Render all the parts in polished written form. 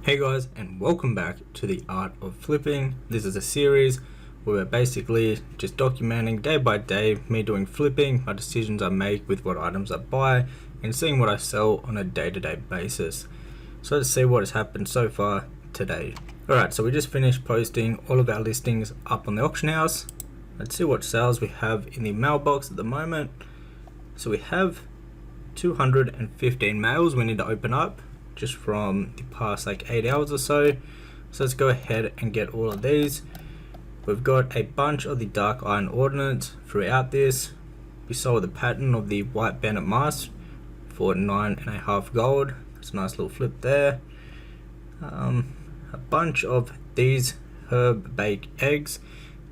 Hey guys, and welcome back to the Art of Flipping. This is a series where we're basically just documenting day by day me doing flipping, my decisions I make with what items I buy, and seeing what I sell on a day-to-day basis. So let's see what has happened so far today. Alright, so we just finished posting all of our listings up on the auction house. Let's see what sales we have in the mailbox at the moment. So we have 215 mails we need to open up just from the past 8 hours or so. So let's go ahead and get all of these. We've got a bunch of the dark iron ordnance throughout this. We sold the pattern of the white bandit mask for 9.5 gold. That's a nice little flip there. A bunch of these herb baked eggs.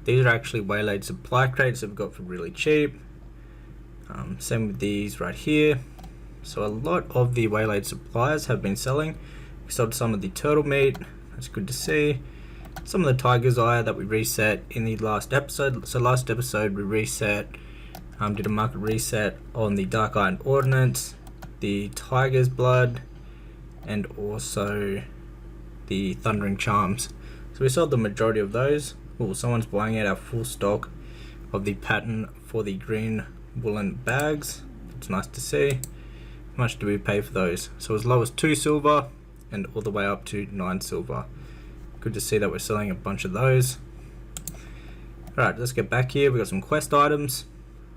These are actually waylaid supply crates that we got for really cheap. Same with these right here. So a lot of the waylaid suppliers have been selling. We sold some of the turtle meat, that's good to see. Some of the tiger's eye that we reset in the last episode. So last episode we reset, did a market reset on the dark iron ordnance, the tiger's blood, and also the thundering charms. So we sold the majority of those. Oh, someone's buying out our full stock of the pattern for the green woolen bags. It's nice to see. How much do we pay for those? So as low as 2 silver and all the way up to 9 silver. Good to see that we're selling a bunch of those. Alright, let's get back here. We got some quest items,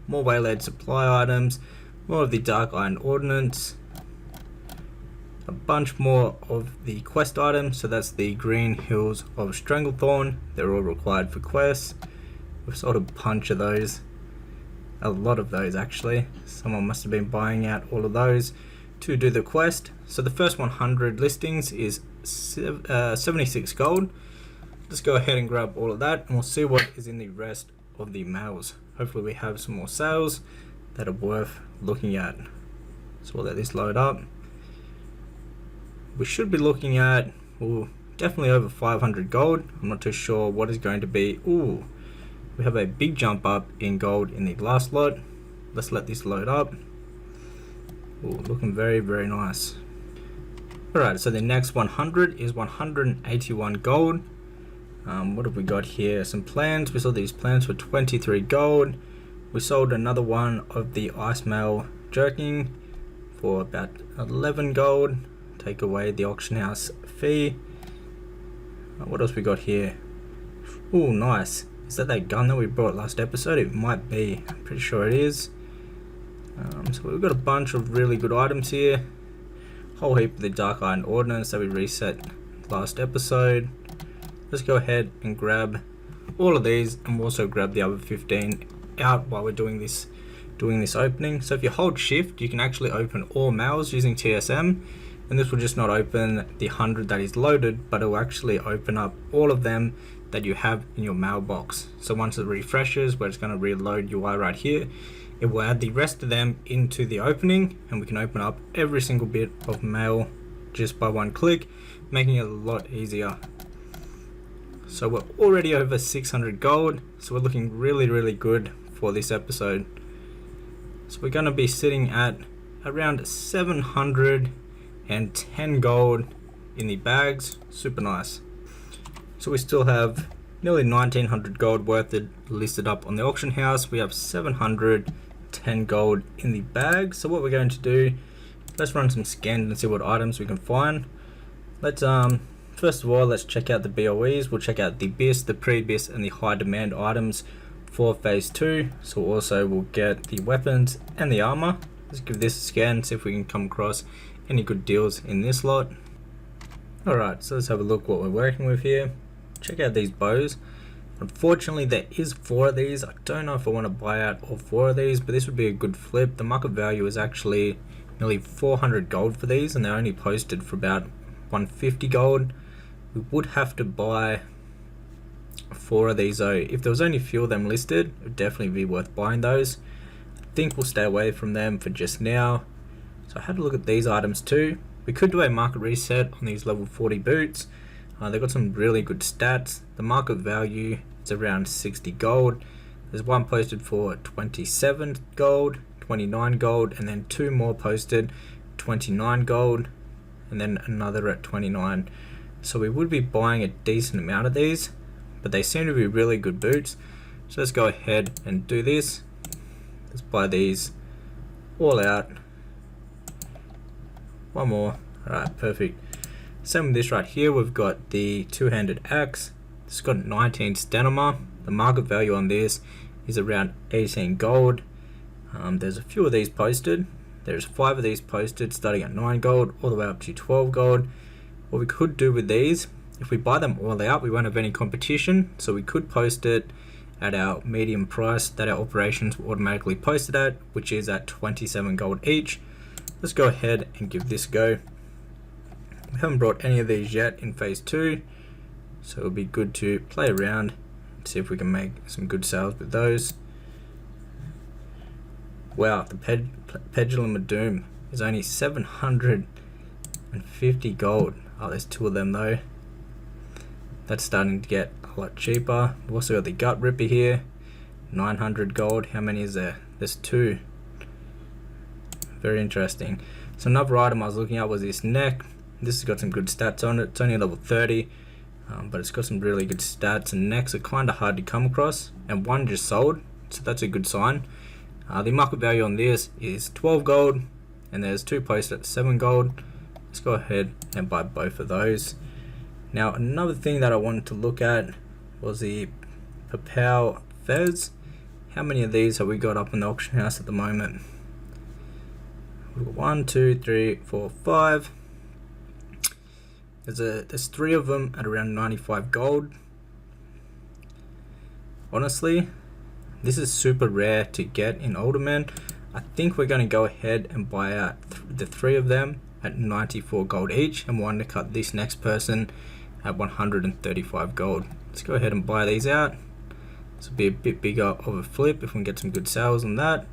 more waylaid supply items, more of the dark iron ordnance, a bunch more of the quest items. So that's the green hills of Stranglethorn. They're all required for quests. We've sold a bunch of those. A lot of those actually. Someone must have been buying out all of those to do the quest. So the first 100 listings is 76 gold. Let's go ahead and grab all of that and we'll see what is in the rest of the mails. Hopefully we have some more sales that are worth looking at. So we'll let this load up. We should be looking at, well, definitely over 500 gold. I'm not too sure what is going to be. Ooh, we have a big jump up in gold in the last lot. Let's let this load up. Ooh, looking very, very nice. Alright, so the next 100 is 181 gold. What have we got here? Some plans. We sold these plans for 23 gold. We sold another one of the ice mail jerking for about 11 gold. Take away the auction house fee. What else we got here? Ooh, nice. Is that gun that we brought last episode? It might be. I'm pretty sure it is. So we've got a bunch of really good items here. Whole heap of the dark iron ordnance that we reset last episode. Let's go ahead and grab all of these, and we'll also grab the other 15 out while we're doing this opening. So if you hold shift, you can actually open all mails using TSM, and this will just not open the 100 that is loaded, but it will actually open up all of them that you have in your mailbox. So once it refreshes, where it's going to reload UI right here, it will add the rest of them into the opening, and we can open up every single bit of mail just by one click, making it a lot easier. So we're already over 600 gold, so we're looking really, really good for this episode. So we're going to be sitting at around 710 gold in the bags. Super nice. So we still have nearly 1900 gold worth it listed up on the auction house. We have 710 gold in the bag. So what we're going to do, let's run some scans and see what items we can find. Let's first of all, let's check out the BOEs. We'll check out the BIS, the pre-BIS, and the high demand items for phase 2. So also we'll get the weapons and the armor. Let's give this a scan, see if we can come across any good deals in this lot. Alright, so let's have a look what we're working with here. Check out these bows. Unfortunately, there is 4 of these. I don't know if I want to buy out all 4 of these, but this would be a good flip. The market value is actually nearly 400 gold for these, and they're only posted for about 150 gold. We would have to buy 4 of these though. If there was only a few of them listed, it would definitely be worth buying those. I think we'll stay away from them for just now. So I had a look at these items too. We could do a market reset on these level 40 boots. They've got some really good stats. The market value is around 60 gold. There's one posted for 27 gold, 29 gold, and then 2 more posted 29 gold, and then another at 29. So we would be buying a decent amount of these, but they seem to be really good boots. So let's go ahead and do this. Let's buy these all out. One more. Alright, perfect. Same with this right here. We've got the two-handed axe. It's got 19 stamina. The market value on this is around 18 gold. There's a few of these posted. There's 5 of these posted starting at 9 gold all the way up to 12 gold. What we could do with these, if we buy them all out, we won't have any competition, so we could post it at our medium price that our operations will automatically post it at, which is at 27 gold each. Let's go ahead and give this a go. We haven't brought any of these yet in phase 2, so it'll be good to play around and see if we can make some good sales with those. Wow, the Pendulum of Doom is only 750 gold. Oh, there's 2 of them though. That's starting to get a lot cheaper. We've also got the Gut Ripper here, 900 gold. How many is there? There's 2. Very interesting. So another item I was looking at was this neck. This has got some good stats on it. It's only level 30, but it's got some really good stats, and necks are kind of hard to come across, and one just sold, so that's a good sign. The market value on this is 12 gold, and there's 2 posted at 7 gold. Let's go ahead and buy both of those. Now another thing that I wanted to look at was the Papal Fez. How many of these have we got up in the auction house at the moment? We've got 1, 2, 3, 4, 5. There's 3 of them at around 95 gold. Honestly, this is super rare to get in Alderman. I think we're going to go ahead and buy out the 3 of them at 94 gold each, and we'll undercut this next person at 135 gold. Let's go ahead and buy these out. This will be a bit bigger of a flip if we can get some good sales on that.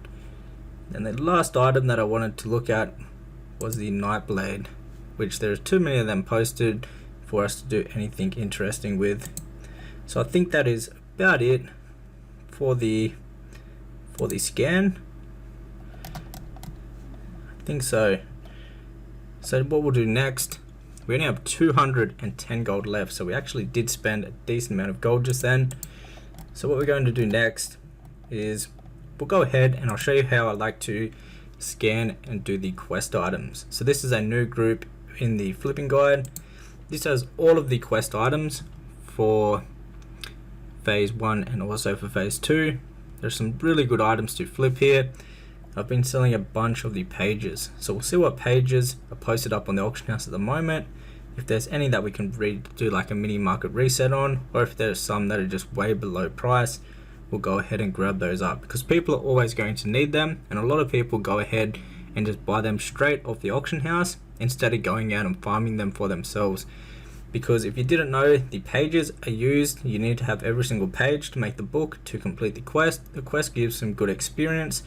And the last item that I wanted to look at was the Nightblade, which there's too many of them posted for us to do anything interesting with. So I think that is about it for the scan. I think so. So what we'll do next, we only have 210 gold left, so we actually did spend a decent amount of gold just then. So what we're going to do next is we'll go ahead and I'll show you how I like to scan and do the quest items. So this is a new group in the flipping guide. This has all of the quest items for phase 1 and also for phase 2. There's some really good items to flip here. I've been selling a bunch of the pages, so we'll see what pages are posted up on the auction house at the moment. If there's any that we can do like a mini market reset on, or if there's some that are just way below price, we'll go ahead and grab those up, because people are always going to need them, and a lot of people go ahead and just buy them straight off the auction house instead of going out and farming them for themselves. Because if you didn't know, the pages are used, you need to have every single page to make the book to complete the quest. The quest gives some good experience,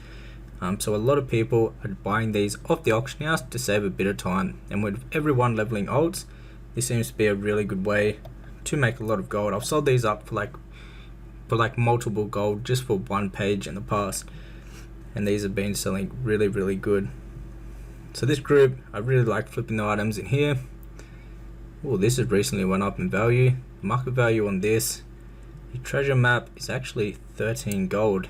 so a lot of people are buying these off the auction house to save a bit of time, and with everyone leveling alts, this seems to be a really good way to make a lot of gold. I've sold these up for like multiple gold just for one page in the past, and these have been selling really good. So this group, I really like flipping the items in here. Oh, this has recently went up in value. The market value on this, the treasure map, is actually 13 gold.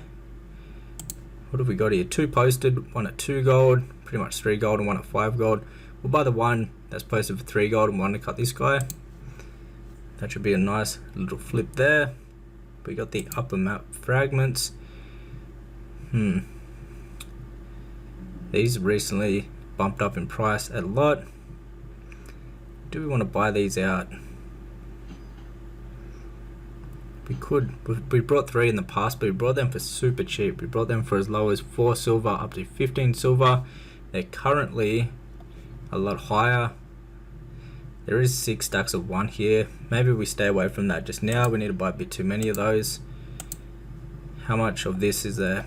What have we got here? 2 posted, 1 at 2 gold, pretty much 3 gold, and 1 at 5 gold. We'll buy the one that's posted for 3 gold and 1 to cut this guy. That should be a nice little flip there. We got the upper map fragments. These recently bumped up in price a lot. Do we want to buy these out? We could. We brought 3 in the past, but we brought them for super cheap. We brought them for as low as 4 silver up to 15 silver. They're currently a lot higher. There is 6 stacks of 1 here. Maybe we stay away from that just now. We need to buy a bit too many of those. How much of this is there?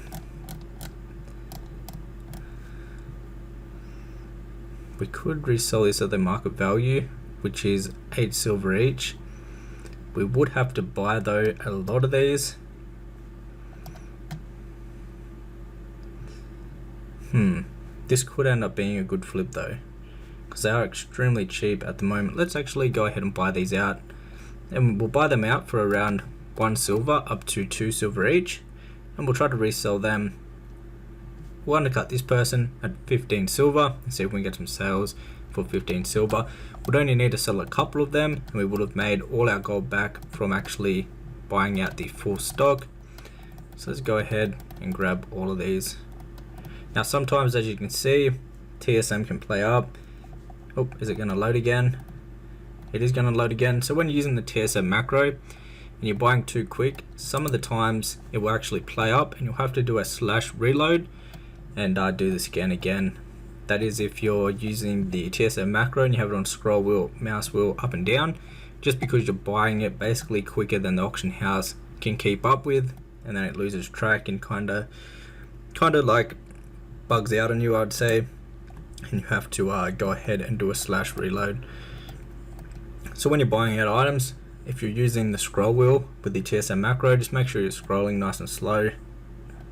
We could resell this at the market value, which is 8 silver each. We would have to buy though a lot of these. This could end up being a good flip though. because they are extremely cheap at the moment. Let's actually go ahead and buy these out, and we'll buy them out for around 1 silver up to 2 silver each, and we'll try to resell them. We'll undercut this person at 15 silver and see if we can get some sales for 15 silver. We'd only need to sell a couple of them and we would have made all our gold back from actually buying out the full stock. So let's go ahead and grab all of these. Now sometimes, as you can see, TSM can play up. Oh, is it going to load again? It is going to load again. So when you're using the TSM macro and you're buying too quick, some of the times it will actually play up and you'll have to do a /reload and do the scan again. That is if you're using the TSM macro and you have it on scroll wheel, mouse wheel up and down, just because you're buying it basically quicker than the auction house can keep up with, and then it loses track and kind of like bugs out on you, I'd say, and you have to go ahead and do a /reload. So when you're buying out items, if you're using the scroll wheel with the TSM macro, just make sure you're scrolling nice and slow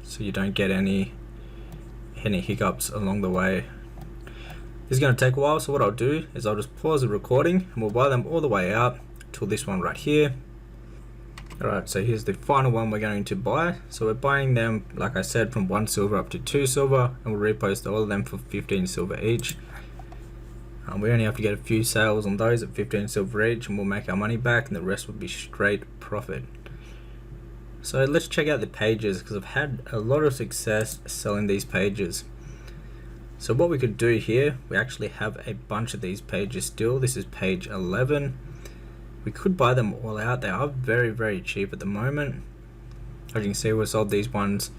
so you don't get any hiccups along the way. This is going to take a while, so what I'll do is I'll just pause the recording and we'll buy them all the way out till this one right here. Alright, so here's the final one we're going to buy. So we're buying them, like I said, from 1 silver up to 2 silver, and we'll repost all of them for 15 silver each. We only have to get a few sales on those at 15 silver each and we'll make our money back, and the rest will be straight profit. So let's check out the pages, because I've had a lot of success selling these pages. So what we could do here, we actually have a bunch of these pages still. This is page 11. We could buy them all out. They are very, very cheap at the moment. As you can see, we've sold these ones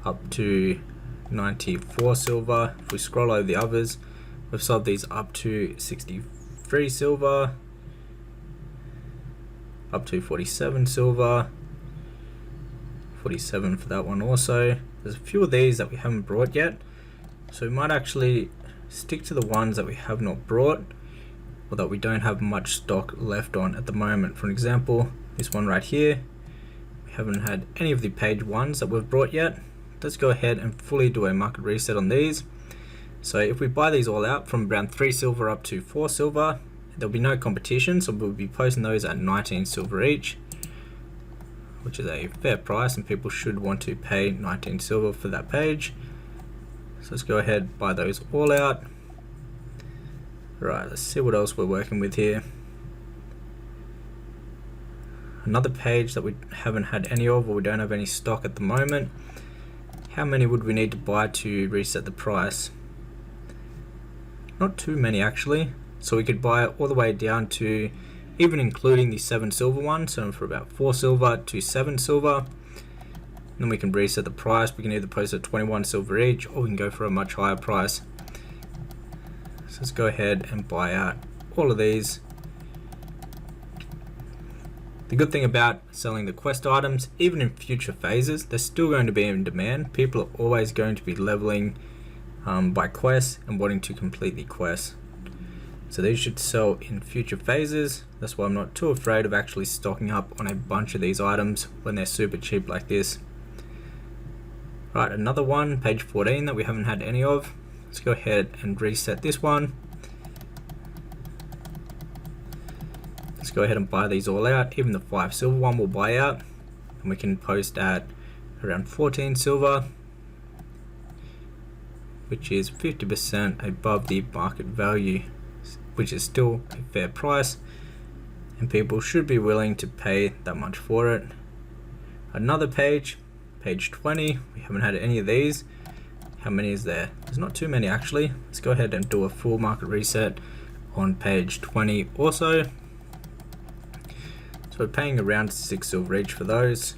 up to 94 silver. If we scroll over the others, we've sold these up to 63 silver, up to 47 silver, 47 for that one also. There's a few of these that we haven't brought yet, so we might actually stick to the ones that we have not brought or that we don't have much stock left on at the moment. For example, this one right here, we haven't had any of the page ones that we've brought yet. Let's go ahead and fully do a market reset on these. So if we buy these all out from around 3 silver up to 4 silver, there'll be no competition, so we'll be posting those at 19 silver each, which is a fair price, and people should want to pay 19 silver for that page. So let's go ahead and buy those all out. Right, let's see what else we're working with here. Another page that we haven't had any of, or we don't have any stock at the moment. How many would we need to buy to reset the price? Not too many actually. So we could buy it all the way down to, even including the 7 silver one, so for about 4 silver to 7 silver. Then we can reset the price. We can either post at 21 silver each, or we can go for a much higher price. So let's go ahead and buy out all of these. The good thing about selling the quest items, even in future phases, they're still going to be in demand. People are always going to be leveling by quests and wanting to complete the quests. So these should sell in future phases. That's why I'm not too afraid of actually stocking up on a bunch of these items when they're super cheap like this. Right, another one, page 14, that we haven't had any of. Let's go ahead and reset this one. Let's go ahead and buy these all out. Even the 5 silver one we'll buy out, and we can post at around 14 silver, which is 50% above the market value, which is still a fair price, and people should be willing to pay that much for it. Another page, page 20, we haven't had any of these. How many is there? There's not too many actually. Let's go ahead and do a full market reset on page 20 also. So we're paying around 6 silver each for those.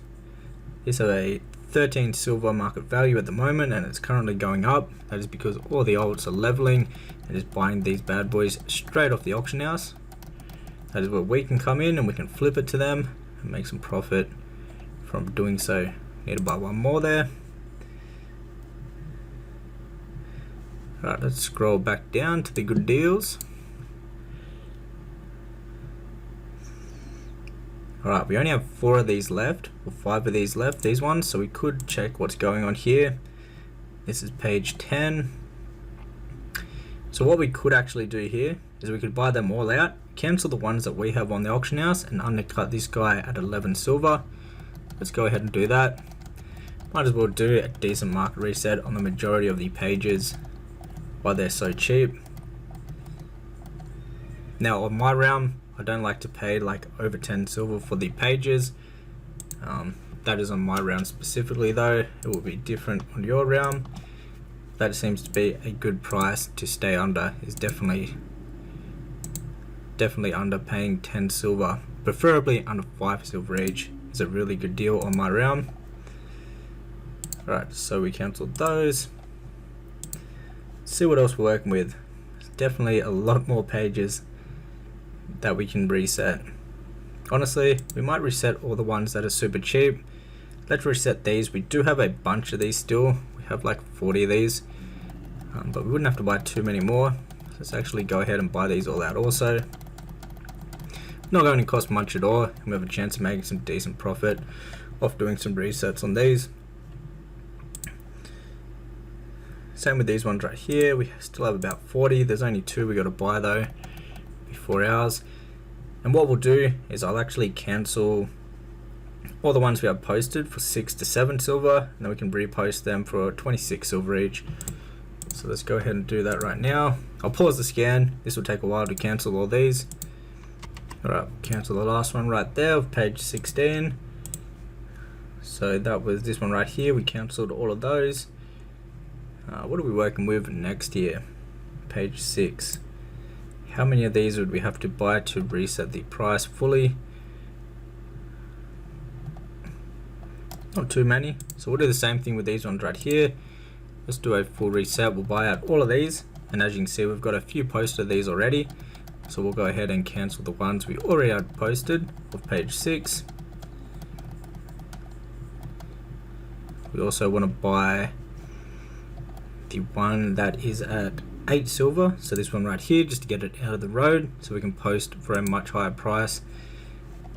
These are a 13 silver market value at the moment, and it's currently going up. That is because all the alts are leveling and just buying these bad boys straight off the auction house. That is where we can come in and we can flip it to them and make some profit from doing so. Need to buy one more there. Alright, let's scroll back down to the good deals. Alright, we only have 4 of these left, or 5 of these left, these ones, so we could check what's going on here. This is page 10. So what we could actually do here is we could buy them all out, cancel the ones that we have on the auction house, and undercut this guy at 11 silver. Let's go ahead and do that. Might as well do a decent market reset on the majority of the pages while they're so cheap. Now on my realm, I don't like to pay like over 10 silver for the pages. That is on my realm specifically though. It will be different on your realm. That seems to be a good price to stay under. Is definitely under paying 10 silver, preferably under 5 silver each is a really good deal on my realm. Alright, so we cancelled those. Let's see what else we're working with. There's definitely a lot more pages that we can reset. Honestly, we might reset all the ones that are super cheap. Let's reset these. We do have a bunch of these still. We have like 40 of these, but we wouldn't have to buy too many more. So let's actually go ahead and buy these all out also. Not going to cost much at all, and we have a chance of making some decent profit off doing some resets on these. Same with these ones right here. We still have about 40. There's only 2 we got to buy though before ours. And what we'll do is I'll actually cancel all the ones we have posted for 6 to 7 silver, and then we can repost them for 26 silver each. So let's go ahead and do that right now. I'll pause the scan. This will take a while to cancel all these. Alright, cancel the last one right there of page 16. So that was this one right here. We cancelled all of those. What are we working with next here? Page 6. How many of these would we have to buy to reset the price fully? Not too many. So we'll do the same thing with these ones right here. Let's do a full reset. We'll buy out all of these. And as you can see, we've got a few posted of these already. So we'll go ahead and cancel the ones we already had posted of page 6. We also want to buy the one that is at 8 silver. So this one right here, just to get it out of the road so we can post for a much higher price.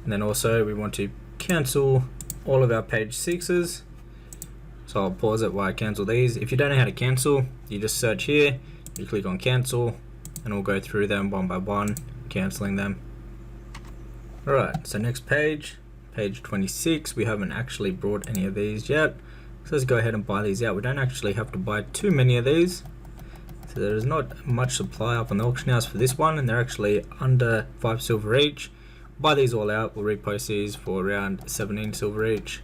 And then also we want to cancel all of our page 6s. So I'll pause it while I cancel these. If you don't know how to cancel, you just search here, you click on cancel, and we'll go through them one by one, cancelling them. Alright, so next page, page 26. We haven't actually brought any of these yet. So let's go ahead and buy these out. We don't actually have to buy too many of these. So there's not much supply up on the auction house for this one, and they're actually under 5 silver each. Buy these all out, we'll repost these for around 17 silver each.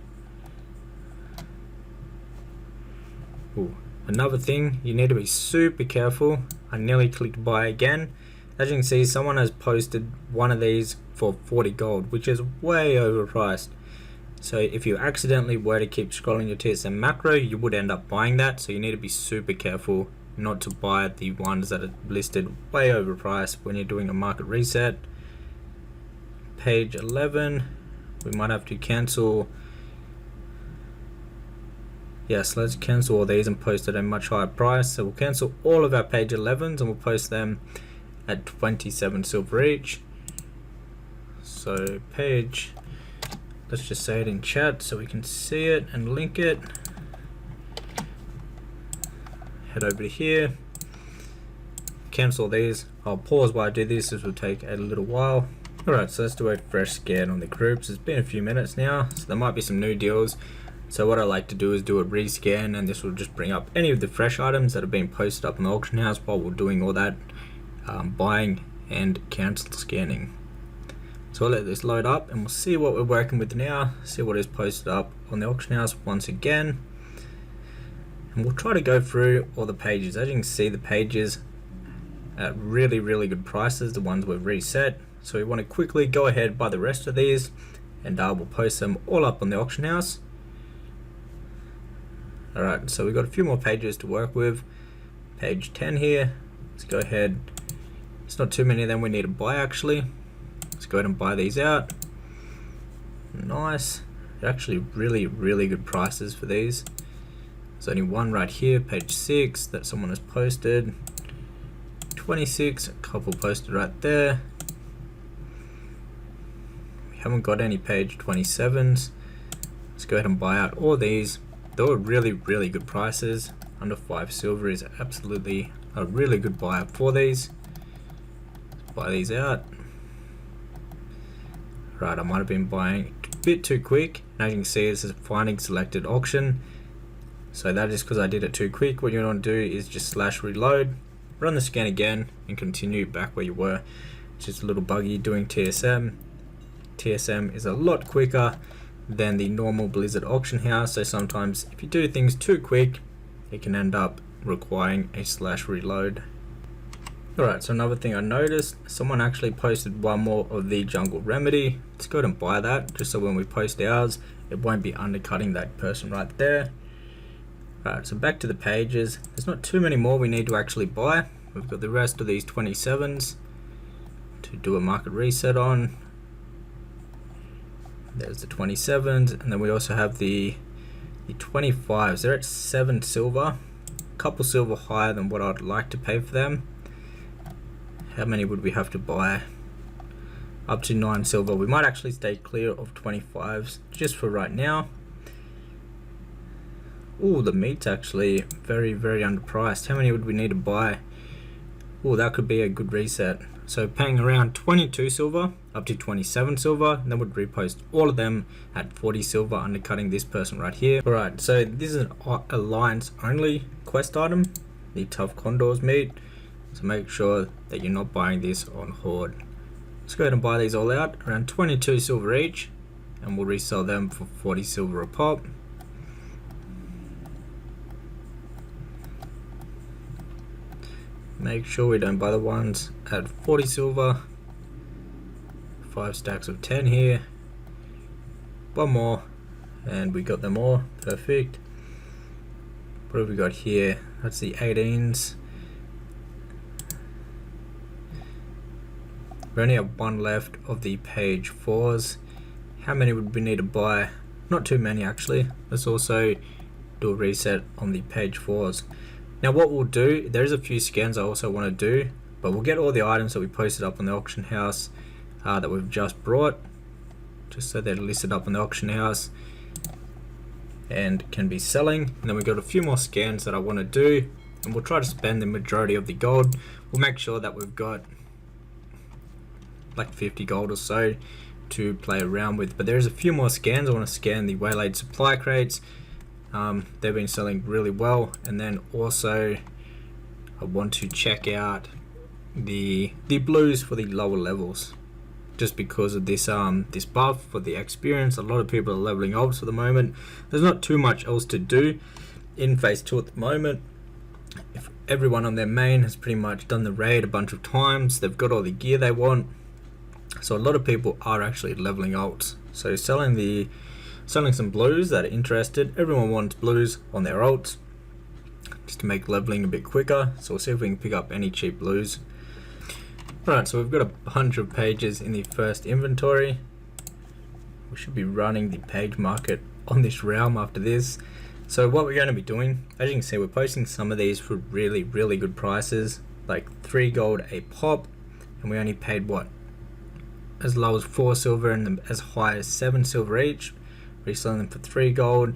Ooh. Another thing, you need to be super careful. I nearly clicked buy again. As you can see, someone has posted one of these for 40 gold, which is way overpriced. So if you accidentally were to keep scrolling your TSM macro, you would end up buying that. So you need to be super careful not to buy the ones that are listed way overpriced when you're doing a market reset. Page 11, we might have to cancel. Yes, let's cancel all these and post at a much higher price. So we'll cancel all of our page 11s and we'll post them at 27 silver each. So page, let's just say it in chat so we can see it and link it. Head over to here, cancel these. I'll pause while I do this. This will take a little while. Alright, so let's do a fresh scan on the groups. It's been a few minutes now, so there might be some new deals. So what I like to do is do a rescan, and this will just bring up any of the fresh items that have been posted up in the auction house while we're doing all that buying and cancel scanning. So I'll let this load up and we'll see what we're working with now, see what is posted up on the auction house once again. And we'll try to go through all the pages. As you can see, the pages at really good prices, the ones we've reset. So we want to quickly go ahead, buy the rest of these, and we'll post them all up on the auction house. Alright, so we've got a few more pages to work with. Page 10 here. Let's go ahead. It's not too many of them we need to buy actually. Let's go ahead and buy these out. Nice. They're actually really good prices for these. There's only one right here, page 6, that someone has posted. 26, a couple posted right there. We haven't got any page 27s. Let's go ahead and buy out all these. They were really good prices. Under 5 silver is absolutely a really good buy for these. Let's buy these out. Right, I might have been buying a bit too quick. As you can see, this is a finding selected auction. So that is because I did it too quick. What you want to do is just /reload, run the scan again, and continue back where you were. It's just a little buggy doing TSM. TSM is a lot quicker than the normal Blizzard auction house, so sometimes if you do things too quick, it can end up requiring a /reload. Alright, so another thing I noticed, someone actually posted one more of the Jungle Remedy. Let's go ahead and buy that, just so when we post ours, it won't be undercutting that person right there. Alright, so back to the pages. There's not too many more we need to actually buy. We've got the rest of these 27s to do a market reset on. There's the 27s, and then we also have the 25s. They're at 7 silver, a couple silver higher than what I'd like to pay for them. How many would we have to buy? Up to 9 silver. We might actually stay clear of 25s just for right now. Oh, the meat's actually very, very underpriced. How many would we need to buy? Oh, that could be a good reset. So paying around 22 silver up to 27 silver, and then would repost all of them at 40 silver, undercutting this person right here. Alright, so this is an alliance only quest item, the tough condors meat. So make sure that you're not buying this on Horde. Let's go ahead and buy these all out, around 22 silver each, and we'll resell them for 40 silver a pop. Make sure we don't buy the ones at 40 silver. 5 stacks of 10 here. One more, and we got them all. Perfect. What have we got here? That's the 18s. We only have one left of the page 4s. How many would we need to buy? Not too many actually. Let's also do a reset on the page 4s. Now what we'll do, there's a few scans I also want to do, but we'll get all the items that we posted up on the auction house that we've just brought, just so they're listed up on the auction house and can be selling. And then we've got a few more scans that I want to do, and we'll try to spend the majority of the gold. We'll make sure that we've got like 50 gold or so to play around with, but there's a few more scans. I want to scan the waylaid supply crates. They've been selling really well, and then also I want to check out the blues for the lower levels, just because of this this buff for the experience. A lot of people are leveling up at the moment. There's not too much else to do in phase 2 at the moment. If everyone on their main has pretty much done the raid a bunch of times, they've got all the gear they want, so a lot of people are actually leveling alts. So selling some blues that are interested. Everyone wants blues on their alts just to make leveling a bit quicker. So we'll see if we can pick up any cheap blues. Right, so we've got a bunch of pages in the first inventory. We should be running the page market on this realm after this. So what we're going to be doing, as you can see, we're posting some of these for really, really good prices, like 3 gold a pop, and we only paid what? As low as 4 silver and as high as 7 silver each. Reselling them for 3 gold.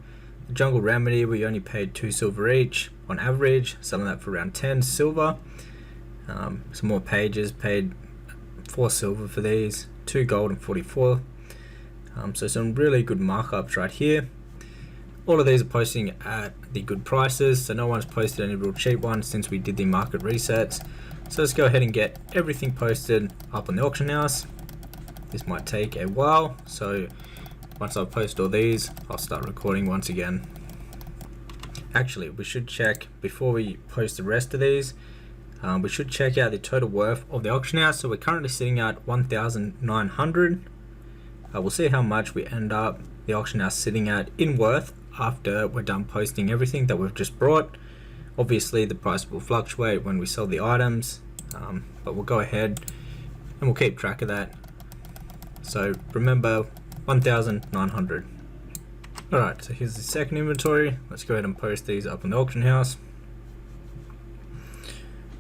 The Jungle Remedy, we only paid 2 silver each on average, selling that for around 10 silver. Some more pages, paid 4 silver for these, 2 gold and 44. So some really good markups right here. All of these are posting at the good prices, so no one's posted any real cheap ones since we did the market resets. So let's go ahead and get everything posted up on the auction house. This might take a while, so once I post all these, I'll start recording once again. Actually, we should check, before we post the rest of these, we should check out the total worth of the auction house. So we're currently sitting at 1,900. We'll see how much we end up the auction house sitting at in worth after we're done posting everything that we've just brought. Obviously the price will fluctuate when we sell the items, but we'll go ahead and we'll keep track of that. So remember, 1,900. Alright, so here's the second inventory. Let's go ahead and post these up on the auction house.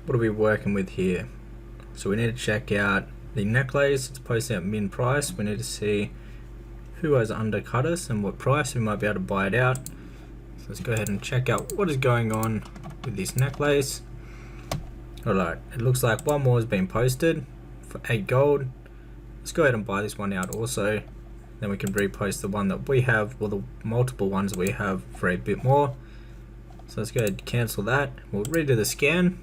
What are we working with here? So we need to check out the necklace. It's posting at min price. We need to see who has undercut us and what price. We might be able to buy it out. So let's go ahead and check out what is going on with this necklace. Alright, it looks like one more has been posted for 8 gold. Let's go ahead and buy this one out also. Then we can repost the one that we have, or the multiple ones we have, for a bit more. So let's go ahead and cancel that. We'll redo the scan.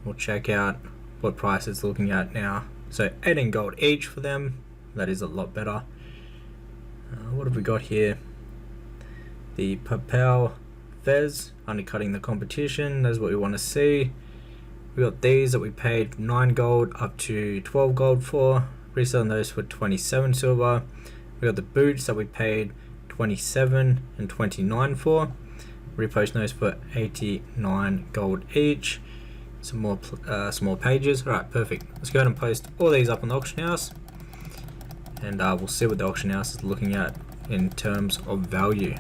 We'll check out what price it's looking at now. So 18 gold each for them. That is a lot better. What have we got here? The Papal Fez undercutting the competition. That's what we want to see. We got these that we paid 9 gold up to 12 gold for. Reselling those for 27 silver. We got the boots that we paid 27 and 29 for. Reposting those for 89 gold each. Some more small pages. Alright, perfect. Let's go ahead and post all these up on the auction house. And we'll see what the auction house is looking at in terms of value.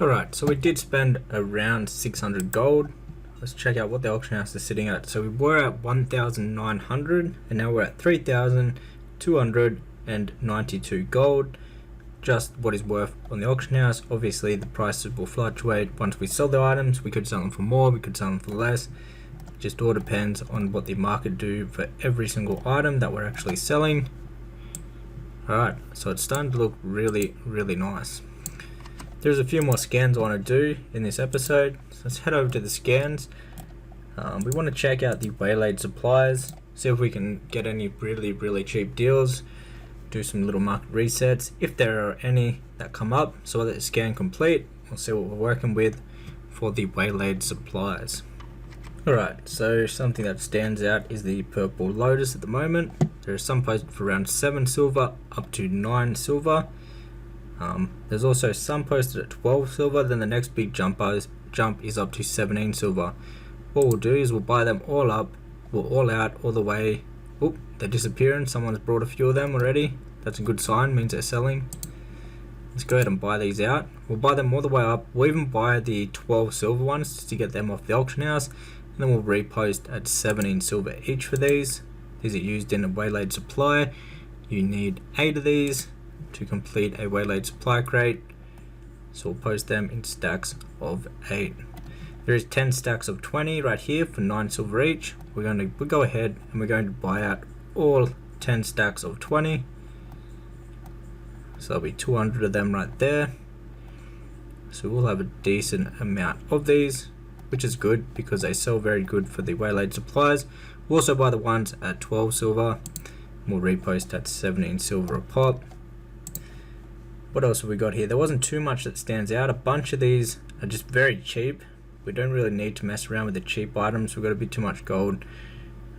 Alright, so we did spend around 600 gold. Let's check out what the auction house is sitting at. So we were at 1,900 and now we're at 3,292 gold. Just what is worth on the auction house. Obviously the prices will fluctuate once we sell the items. We could sell them for more, we could sell them for less. It just all depends on what the market do for every single item that we're actually selling. Alright, so it's starting to look really, really nice. There's a few more scans I want to do in this episode. So let's head over to the scans. We want to check out the waylaid supplies, see if we can get any really, really cheap deals, do some little market resets if there are any that come up. So that scan complete, we'll see what we're working with for the waylaid supplies. Alright, so something that stands out is the purple lotus at the moment. There are some posted for around 7 silver up to 9 silver. There's also some posted at 12 silver, then the next big jump is up to 17 silver. What we'll do is we'll buy them all up, we'll all out all the way. Oh, they're disappearing. Someone's brought a few of them already. That's a good sign, means they're selling. Let's go ahead and buy these out. We'll buy them all the way up. We'll even buy the 12 silver ones to get them off the auction house. And then we'll repost at 17 silver each for these. These are used in a waylaid supply. You need 8 of these to complete a waylaid supply crate. So we'll post them in stacks of 8. There is 10 stacks of 20 right here for 9 silver each. We'll go ahead and we're going to buy out all 10 stacks of 20. So there'll be 200 of them right there. So we'll have a decent amount of these, which is good because they sell very good for the waylaid supplies. We'll also buy the ones at 12 silver. We'll repost at 17 silver a pop. What else have we got here? There wasn't too much that stands out. A bunch of these are just very cheap. We don't really need to mess around with the cheap items. We've got a bit too much gold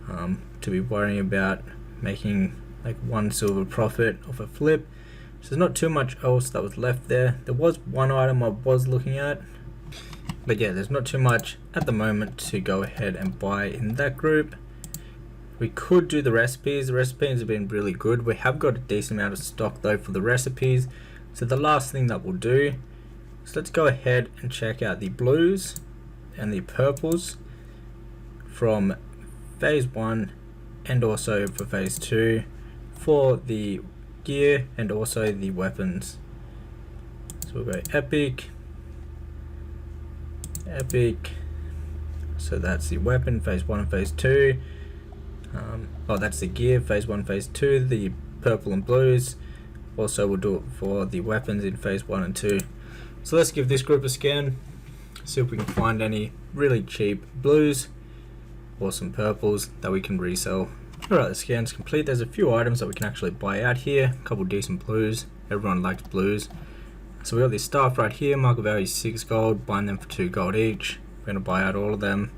to be worrying about making like 1 silver profit off a flip. So there's not too much else that was left there. There was one item I was looking at, but yeah, there's not too much at the moment to go ahead and buy in that group. We could do the recipes. The recipes have been really good. We have got a decent amount of stock though for the recipes. So the last thing that we'll do is let's go ahead and check out the blues and the purples from phase 1 and also for phase 2 for the gear and also the weapons. So we'll go epic. So that's the weapon, phase 1 and phase 2. That's the gear, phase 1, phase 2, the purple and blues. Also we'll do it for the weapons in phase 1 and 2. So let's give this group a scan, see if we can find any really cheap blues or some purples that we can resell. Alright, the scan's complete. There's a few items that we can actually buy out here, a couple decent blues. Everyone likes blues. So we got this staff right here, market value 6 gold, buying them for 2 gold each. We're going to buy out all of them,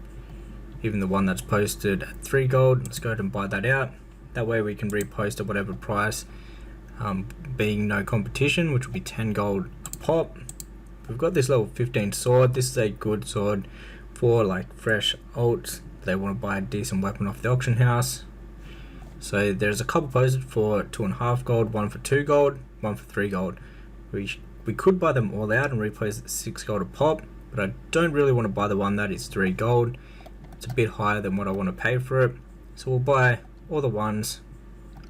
even the one that's posted at 3 gold. Let's go ahead and buy that out. That way we can repost at whatever price, being no competition, which will be 10 gold a pop. We've got this level 15 sword. This is a good sword for like fresh alts. They want to buy a decent weapon off the auction house. So there's a couple posted for 2.5 gold, one for 2 gold, one for 3 gold. We could buy them all out and repost at 6 gold a pop, but I don't really want to buy the one that is 3 gold. It's a bit higher than what I want to pay for it. So we'll buy all the ones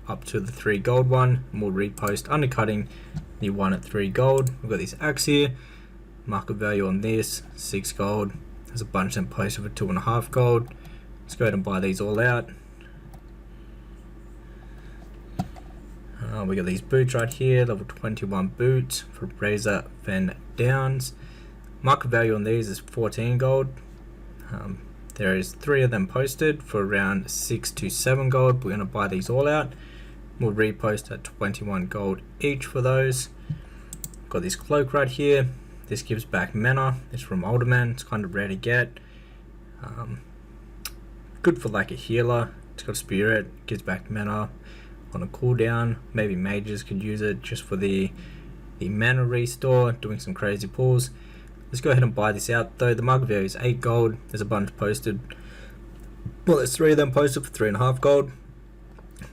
up to the 3 gold one, and we'll repost undercutting the one at 3 gold. We've got this axe here, market value on this 6 gold. There's a bunch of them posted for 2.5 gold. Let's go ahead and buy these all out. We got these boots right here, level 21 boots for Razor Van Downs. Market value on these is 14 gold. There is 3 of them posted for around 6 to 7 gold. We're going to buy these all out. We'll repost at 21 gold each for those. Got this cloak right here. This gives back mana. It's from Alderman. It's kind of rare to get. Good for like a healer. It's got spirit, gives back mana on a cooldown. Maybe mages could use it just for the mana restore, doing some crazy pulls. Let's go ahead and buy this out though. The market value is 8 gold. There's a bunch posted. Well, there's 3 of them posted for 3.5 gold.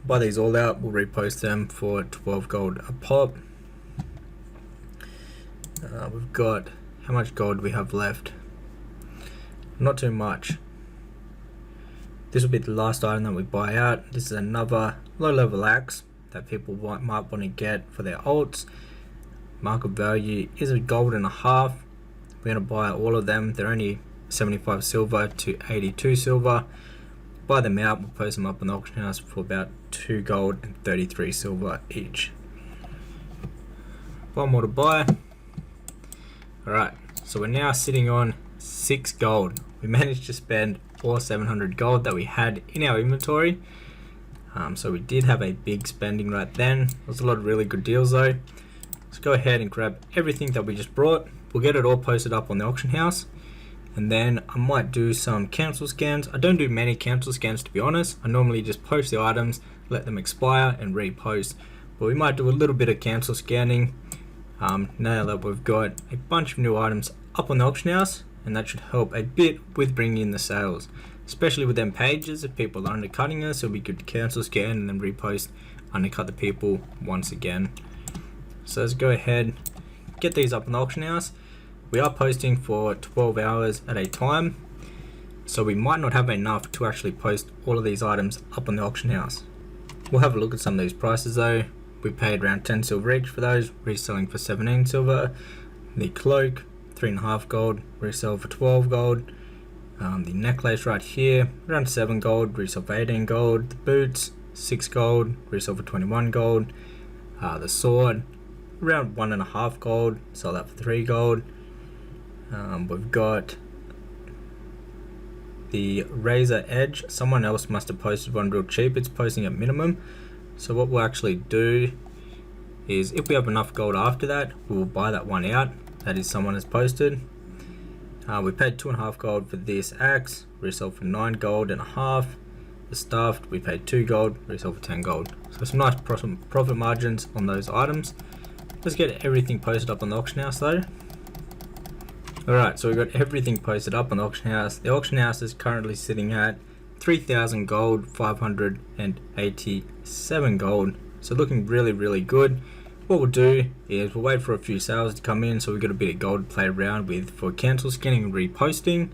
Buy these all out. We'll repost them for 12 gold a pop. We've got, how much gold do we have left? Not too much. This will be the last item that we buy out. This is another low level axe that people might want to get for their alts. Market value is a gold and a half. We're going to buy all of them. They're only 75 silver to 82 silver. Buy them out. We'll post them up on the auction house for about 2 gold and 33 silver each. One more to buy. Alright, so we're now sitting on 6 gold. We managed to spend all 700 gold that we had in our inventory. So we did have a big spending right then. There was a lot of really good deals though. Let's go ahead and grab everything that we just brought. We'll get it all posted up on the auction house. And then I might do some cancel scans. I don't do many cancel scans to be honest. I normally just post the items, let them expire and repost. But we might do a little bit of cancel scanning now that we've got a bunch of new items up on the auction house. And that should help a bit with bringing in the sales. Especially with them pages, if people are undercutting us, it'll be good to cancel scan and then repost, undercut the people once again. So let's go ahead, get these up on the auction house. We are posting for 12 hours at a time, so we might not have enough to actually post all of these items up on the auction house. We'll have a look at some of these prices though. We paid around 10 silver each for those, reselling for 17 silver. The cloak, 3.5 gold, resell for 12 gold. The necklace right here, around 7 gold, resell for 18 gold. The boots, 6 gold, resell for 21 gold. The sword, around 1.5 gold, sell that for 3 gold. We've got the razor edge. Someone else must have posted one real cheap. It's posting at minimum. So what we'll actually do is, if we have enough gold after that, we will buy that one out. That is someone has posted. We paid 2.5 gold for this axe, resell for 9 gold and a half. The stuffed, we paid 2 gold, resell for 10 gold. So some nice profit margins on those items. Let's get everything posted up on the auction house though. Alright, so we've got everything posted up on the auction house. The auction house is currently sitting at 3,000 gold, 587 gold. So looking really good. What we'll do is we'll wait for a few sales to come in, so we've got a bit of gold to play around with for cancel scanning and reposting,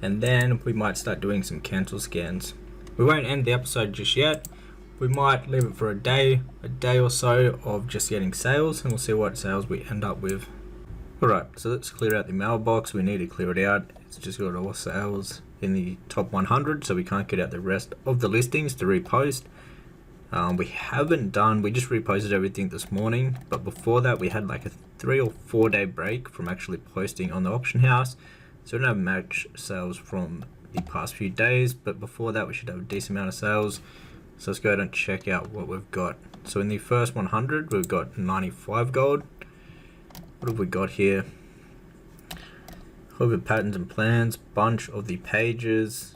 and then we might start doing some cancel scans. We won't end the episode just yet. We might leave it for a day or so of just getting sales, and we'll see what sales we end up with. Alright, so let's clear out the mailbox. We need to clear it out. It's just got all sales in the top 100, so we can't get out the rest of the listings to repost. We just reposted everything this morning, but before that we had like a 3 or 4 day break from actually posting on the auction house, so we don't have much sales from the past few days, but before that we should have a decent amount of sales. So let's go ahead and check out what we've got. So in the first 100 we've got 95 gold. What have we got here? Over patterns and plans, bunch of the pages,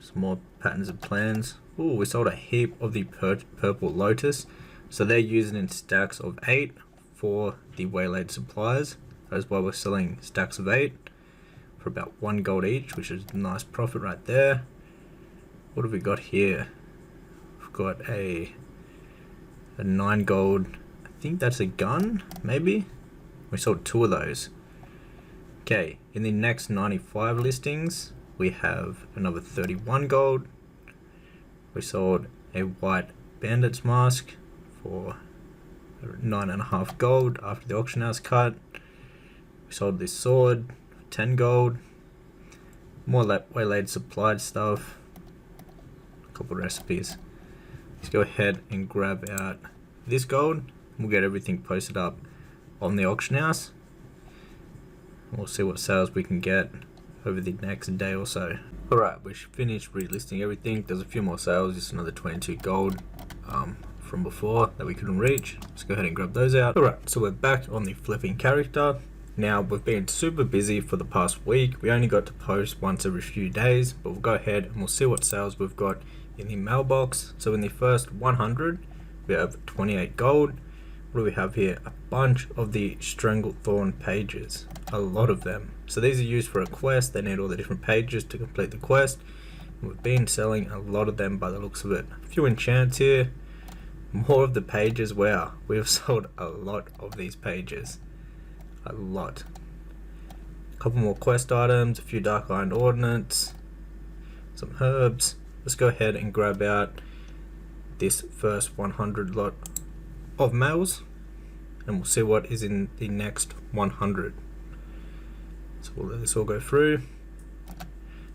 some more patterns and plans. Ooh, we sold a heap of the purple lotus. So they're using in stacks of 8 for the waylaid supplies. That's why we're selling stacks of 8 for about 1 gold each, which is a nice profit right there. What have we got here? We've got a 9 gold. I think that's a gun, maybe? We sold 2 of those. Okay, in the next 95 listings, we have another 31 gold. We sold a white bandit's mask for 9.5 gold after the auction house cut. We sold this sword for 10 gold. more waylaid supplied stuff, a couple recipes. Let's go ahead and grab out this gold. We'll get everything posted up on the auction house. We'll see what sales we can get over the next day or so. Alright, we finished relisting everything. There's a few more sales, just another 22 gold from before that we couldn't reach. Let's go ahead and grab those out. Alright, so we're back on the flipping character. Now, we've been super busy for the past week. We only got to post once every few days, but we'll go ahead and we'll see what sales we've got in the mailbox. So in the first 100, we have 28 gold. What do we have here? A bunch of the Stranglethorn pages, a lot of them. So these are used for a quest. They need all the different pages to complete the quest. We've been selling a lot of them by the looks of it. A few enchants here, more of the pages. Wow, we've sold a lot of these pages. A lot. A couple more quest items, a few dark iron ordnance, some herbs. Let's go ahead and grab out this first 100 lot of mails, and we'll see what is in the next 100. So we'll let this all go through.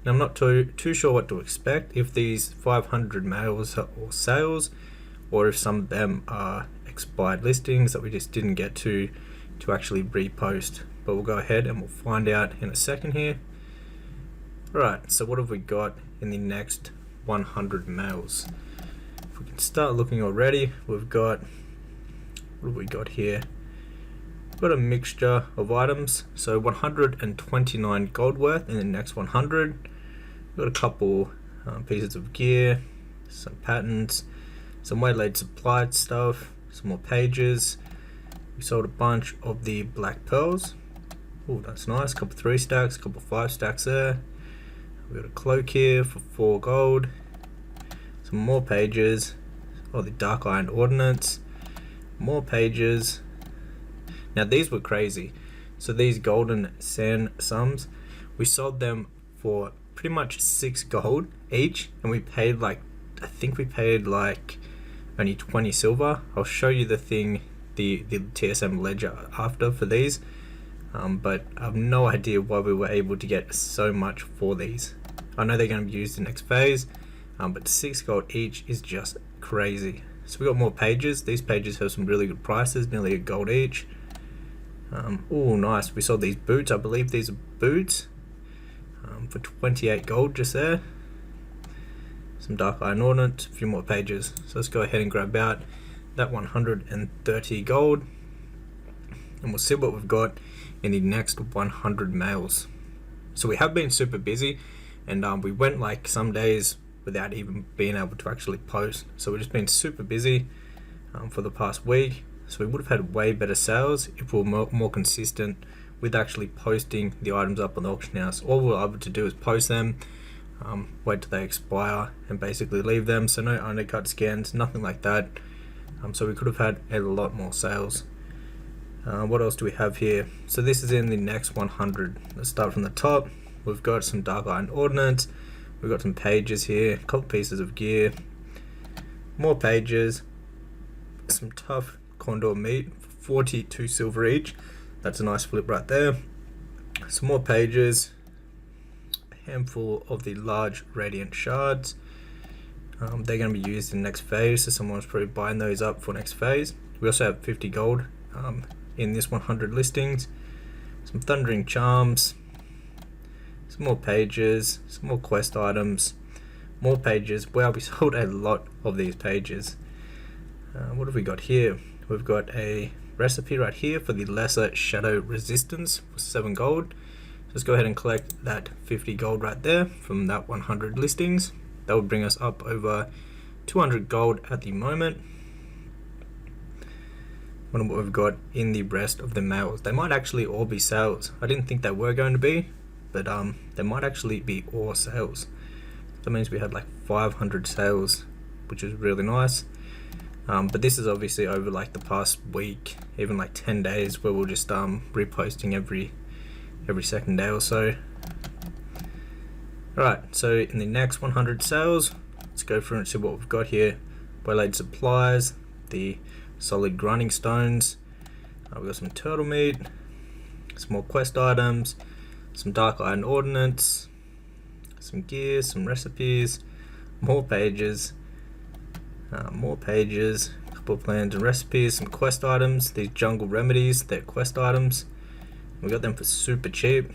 Now I'm not too sure what to expect, if these 500 mails are all sales, or if some of them are expired listings that we just didn't get to actually repost, but we'll go ahead and we'll find out in a second here. Right, so what have we got in the next 100 mails? If we can start looking already, we've got, what have we got here? We've got a mixture of items, so 129 gold worth in the next 100. We've got a couple pieces of gear, some patterns, some waylaid supplied stuff, some more pages. We sold a bunch of the black pearls. Oh, that's nice. A couple 3 stacks, a couple 5 stacks there. We got a cloak here for 4 gold. Some more pages. Oh, the dark iron ordnance. More pages. Now these were crazy. So these golden sand sums, we sold them for pretty much 6 gold each, and we paid like, I think we paid like only 20 silver. I'll show you the thing, the TSM ledger after for these, but I have no idea why we were able to get so much for these. I know they're going to be used in the next phase, but 6 gold each is just crazy. So we got more pages. These pages have some really good prices, nearly a gold each. Oh, nice. We sold these boots. I believe these are boots for 28 gold just there. Some dark iron ordnance, a few more pages. So let's go ahead and grab out that 130 gold, and we'll see what we've got in the next 100 mails. So we have been super busy, and we went like some days without even being able to actually post. So we've just been super busy for the past week. So we would have had way better sales if we were more consistent with actually posting the items up on the auction house. All we're able to do is post them, wait till they expire, and basically leave them. So no undercut scans, nothing like that. So we could have had a lot more sales. What else do we have here? So this is in the next 100. Let's start from the top. We've got some dark iron ordnance. We've got some pages here, a couple pieces of gear, more pages, some tough condor meat for 42 silver each. That's a nice flip right there. Some more pages, a handful of the large radiant shards. They're going to be used in the next phase, so someone's probably buying those up for next phase. We also have 50 gold in this 100 listings. Some thundering charms, some more pages, some more quest items, more pages. Wow, we sold a lot of these pages. What have we got here? We've got a recipe right here for the lesser shadow resistance for 7 gold. So let's go ahead and collect that 50 gold right there from that 100 listings. That would bring us up over 200 gold at the moment. What we've got in the rest of the mails. They might actually all be sales. I didn't think they were going to be, but they might actually be all sales. That means we had like 500 sales, which is really nice. But this is obviously over like the past week, even like 10 days, where we're just reposting every second day or so. Alright, so in the next 100 sales, let's go through and see what we've got here. Waylaid supplies, the solid grinding stones, we've got some turtle meat, some more quest items, some dark iron ordnance, some gear, some recipes, more pages, a couple of plans and recipes, some quest items. These jungle remedies, they're quest items. We got them for super cheap.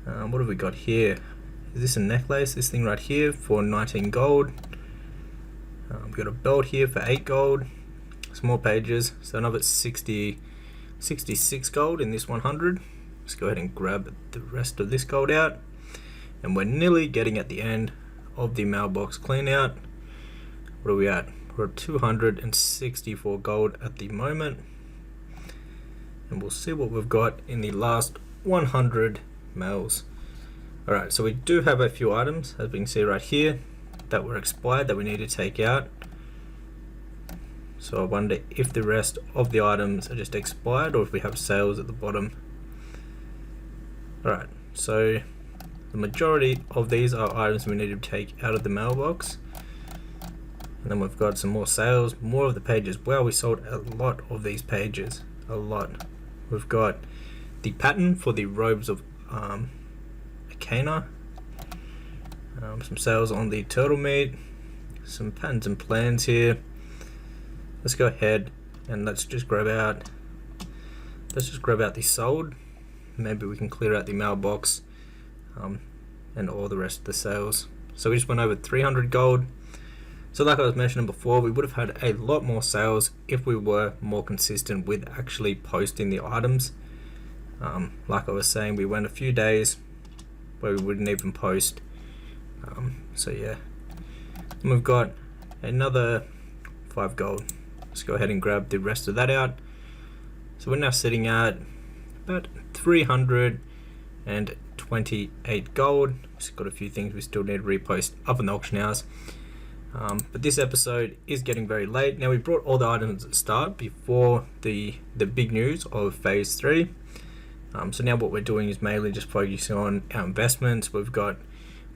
What have we got here? Is this a necklace? This thing right here for 19 gold. We got a belt here for 8 gold. Some more pages. So another 66 gold in this 100. Let's go ahead and grab the rest of this gold out. And we're nearly getting at the end of the mailbox clean out. What are we at? We're at 264 gold at the moment. And we'll see what we've got in the last 100 mails. Alright, so we do have a few items, as we can see right here, that were expired that we need to take out. So I wonder if the rest of the items are just expired or if we have sales at the bottom. Alright, so the majority of these are items we need to take out of the mailbox. And then we've got some more sales, more of the pages. Wow, we sold a lot of these pages, a lot. We've got the pattern for the robes of Akana, some sales on the turtle meat, some patterns and plans here. Let's go ahead and let's just grab out the sold. Maybe we can clear out the mailbox and all the rest of the sales. So we just went over 300 gold. So like I was mentioning before, we would have had a lot more sales if we were more consistent with actually posting the items. Like I was saying, we went a few days where we wouldn't even post. So yeah, and we've got another 5 gold. Let's go ahead and grab the rest of that out. So we're now sitting at about 328 gold. Just got a few things we still need to repost up in the auction house. But this episode is getting very late. Now we brought all the items at the start before the big news of phase 3. So now what we're doing is mainly just focusing on our investments. I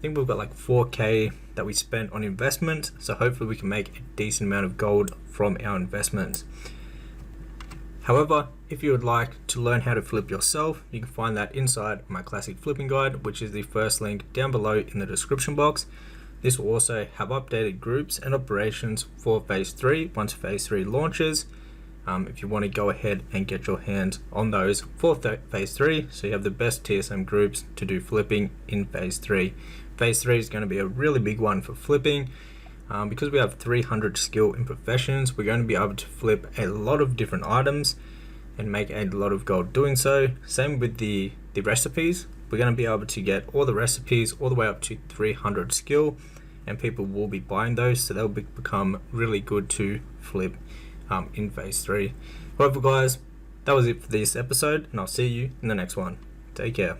think we've got like 4k that we spent on investment. So hopefully we can make a decent amount of gold from our investments. However, if you would like to learn how to flip yourself, you can find that inside my classic flipping guide, which is the first link down below in the description box. This will also have updated groups and operations for phase 3 once phase 3 launches. If you want to go ahead and get your hands on those for phase 3, so you have the best TSM groups to do flipping in phase 3. Phase 3 is going to be a really big one for flipping. Because we have 300 skill in professions, we're going to be able to flip a lot of different items and make a lot of gold doing so. Same with the recipes. We're going to be able to get all the recipes all the way up to 300 skill, and people will be buying those, so they'll become really good to flip in phase 3. However guys, that was it for this episode, and I'll see you in the next one. Take care.